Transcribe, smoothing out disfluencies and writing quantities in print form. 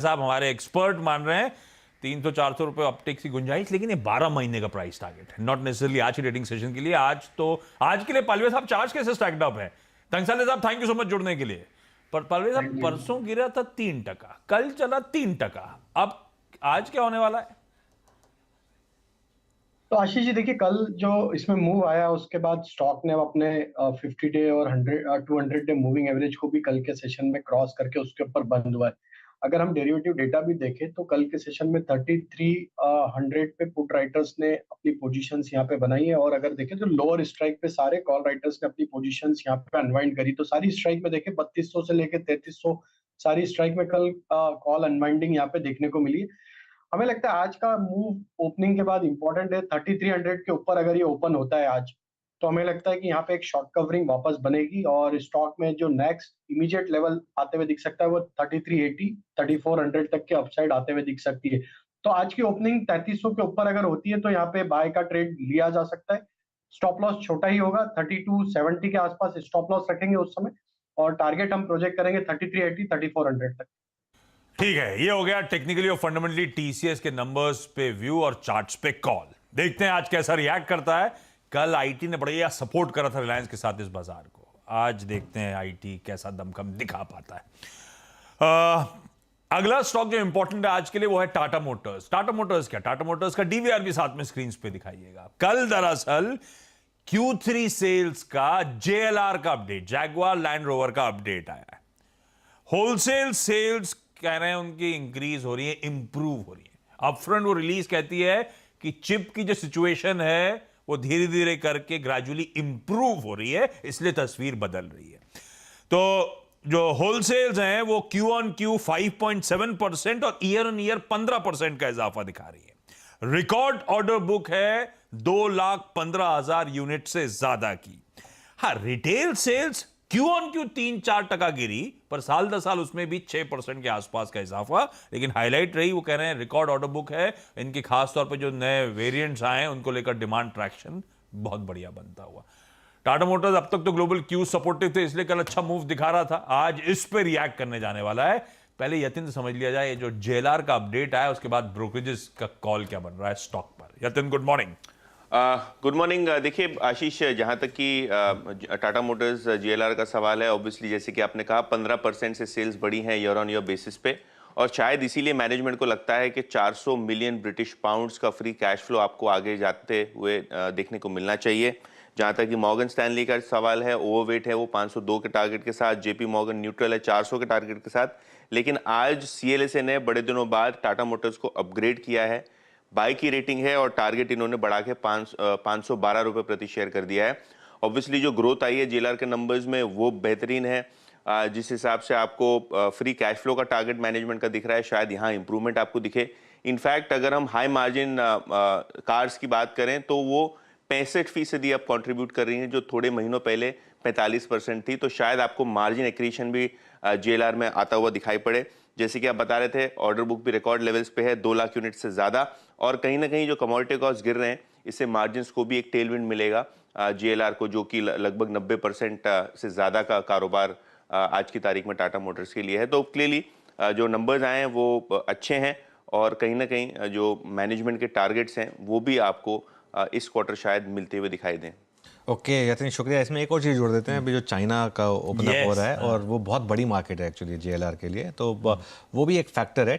साहब हमारे एक्सपर्ट मान रहे हैं 300-400 रुपए ऑप्टिक्स की गुंजाइश, लेकिन ये 12 महीने का प्राइस टारगेट है, नॉट नेसेसरली आज की ट्रेडिंग सेशन के लिए। आज के लिए पालवे साहब चार्ज कैसे स्टैक्ड अप है? तंगसाले साहब थैंक यू सो मच जुड़ने के लिए। पर पालवे साहब थैंक यू। परसों गिरा था 3%, कल चला 3%, अब आज क्या होने वाला है? तो आशीष जी देखिए, कल जो इसमें मूव आया उसके बाद स्टॉक ने अपने 50 डे और 200 डे मूविंग एवरेज को भी कल के सेशन में क्रॉस करके उसके ऊपर बंद हुआ है। अगर हम डेरिवेटिव डेटा भी देखें तो कल के सेशन में 3300 पे पुट राइटर्स ने अपनी पोजीशंस यहाँ पे बनाई है, और अगर देखें तो लोअर स्ट्राइक पे सारे कॉल राइटर्स ने अपनी पोजीशंस यहाँ पे अनवाइंड करी। तो सारी स्ट्राइक में देखें 3200 से लेकर 3300 सारी स्ट्राइक में कल कॉल अनवाइंडिंग यहाँ पे देखने को मिली। हमें लगता है आज का मूव ओपनिंग के बाद इंपॉर्टेंट है। 3300 के ऊपर अगर ये ओपन होता है आज, तो हमें लगता है कि यहाँ पे एक शॉर्ट कवरिंग वापस बनेगी, और स्टॉक में जो नेक्स्ट इमीडिएट लेवल आते हुए दिख सकता है वो 3380 3400 तक के अपसाइड आते हुए दिख सकती है। तो आज की ओपनिंग 3300 के ऊपर अगर होती है तो यहाँ पे बाय का ट्रेड लिया जा सकता है। स्टॉप लॉस छोटा ही होगा, 3270 के आसपास स्टॉप लॉस रखेंगे उस समय, और टारगेट हम प्रोजेक्ट करेंगे 3380 3400 तक। ठीक है, ये हो गया टेक्निकली और फंडामेंटली टीसीएस के नंबर्स पे व्यू और चार्ट्स पे कॉल। देखते हैं आज कैसा रिएक्ट करता है। कल आईटी ने बढ़िया सपोर्ट करा था रिलायंस के साथ इस बाजार को, आज देखते हैं आईटी कैसा दमखम दिखा पाता है। अगला स्टॉक जो इंपॉर्टेंट है आज के लिए वो है टाटा मोटर्स। टाटा मोटर्स क्या, टाटा मोटर्स का डीवीआर भी साथ में स्क्रीन पे दिखाइएगा। कल दरअसल Q3 सेल्स का जेएलआर का अपडेट, जैगुआर लैंड रोवर का अपडेट आया है। होलसेल सेल्स कह रहे हैं उनकी इंक्रीज हो रही है, इंप्रूव हो रही है। अपफ्रंट वो रिलीज कहती है कि चिप की जो सिचुएशन है वो धीरे धीरे करके ग्रेजुअली इंप्रूव हो रही है, इसलिए तस्वीर बदल रही है। तो जो होलसेल्स हैं वो क्यू ऑन क्यू 5.7% और ईयर ऑन ईयर 15% का इजाफा दिखा रही है। रिकॉर्ड ऑर्डर बुक है 2,15,000 यूनिट से ज्यादा की। हाँ, retail sales Q on Q 3-4% गिरी, पर साल दर साल उसमें भी 6% के आसपास का इजाफा। लेकिन हाईलाइट रही, वो कह रहे हैं रिकॉर्ड ऑर्डर बुक है, इनके खास तौर पे जो नए वेरिएंट्स आए हैं उनको लेकर डिमांड ट्रैक्शन बहुत बढ़िया बनता हुआ। टाटा मोटर्स अब तक तो ग्लोबल क्यू सपोर्टिव थे, इसलिए कल अच्छा मूव दिखा रहा था, आज इस पे रिएक्ट करने जाने वाला है। पहले यतिन से समझ लिया जाए ये जो जेएलआर का अपडेट आया उसके बाद ब्रोकरेजेस का कॉल क्या बन रहा है स्टॉक पर। Yatin good morning. Good morning. देखिए आशीष, जहाँ तक कि टाटा मोटर्स जेएलआर का सवाल है, ऑब्वियसली जैसे कि आपने कहा 15% से सेल्स बढ़ी हैं ईयर ऑन ईयर बेसिस पे, और शायद इसीलिए मैनेजमेंट को लगता है कि 400 मिलियन ब्रिटिश पाउंड्स का फ्री कैश फ्लो आपको आगे जाते हुए देखने को मिलना चाहिए। जहाँ तक कि मॉर्गन स्टैनली का सवाल है, ओवरवेट है वो 502 के टारगेट के साथ, जेपी मॉर्गन न्यूट्रल है 400 के टारगेट के साथ। लेकिन आज सीएलएसए ने बड़े दिनों बाद टाटा मोटर्स को अपग्रेड किया है, बाई की रेटिंग है, और टारगेट इन्होंने बढ़ा के 512 रुपये प्रति शेयर कर दिया है। ऑब्वियसली जो ग्रोथ आई है जेएलआर के नंबर्स में वो बेहतरीन है। जिस हिसाब से आपको फ्री कैश फ्लो का टारगेट मैनेजमेंट का दिख रहा है, शायद यहाँ इंप्रूवमेंट आपको दिखे। इनफैक्ट अगर हम हाई मार्जिन कार्स की बात करें तो वो 65% अब कंट्रीब्यूट कर रही हैं, जो थोड़े महीनों पहले 45% थी। तो शायद आपको मार्जिन एक्रीशन भी जेएलआर में आता हुआ दिखाई पड़े। जैसे कि आप बता रहे थे, ऑर्डर बुक भी रिकॉर्ड लेवल्स पे है, 2 लाख यूनिट से ज़्यादा, और कहीं ना कहीं जो कमोडिटी कॉस्ट गिर रहे हैं इससे मार्जिन्स को भी एक टेलविंड मिलेगा जेएलआर को, जो कि लगभग 90% से ज़्यादा का कारोबार आज की तारीख में टाटा मोटर्स के लिए है। तो क्लियरली जो नंबर्स आए हैं वो अच्छे हैं, और कहीं ना कहीं जो मैनेजमेंट के टारगेट्स हैं वो भी आपको इस क्वार्टर शायद मिलते हुए दिखाई दें। ओके यतिन, शुक्रिया। इसमें एक और चीज़ जोड़ देते हैं, अभी जो चाइना का ओपन अप हो रहा है, और वो बहुत बड़ी मार्केट है एक्चुअली जेएलआर के लिए, तो वो भी एक फैक्टर है।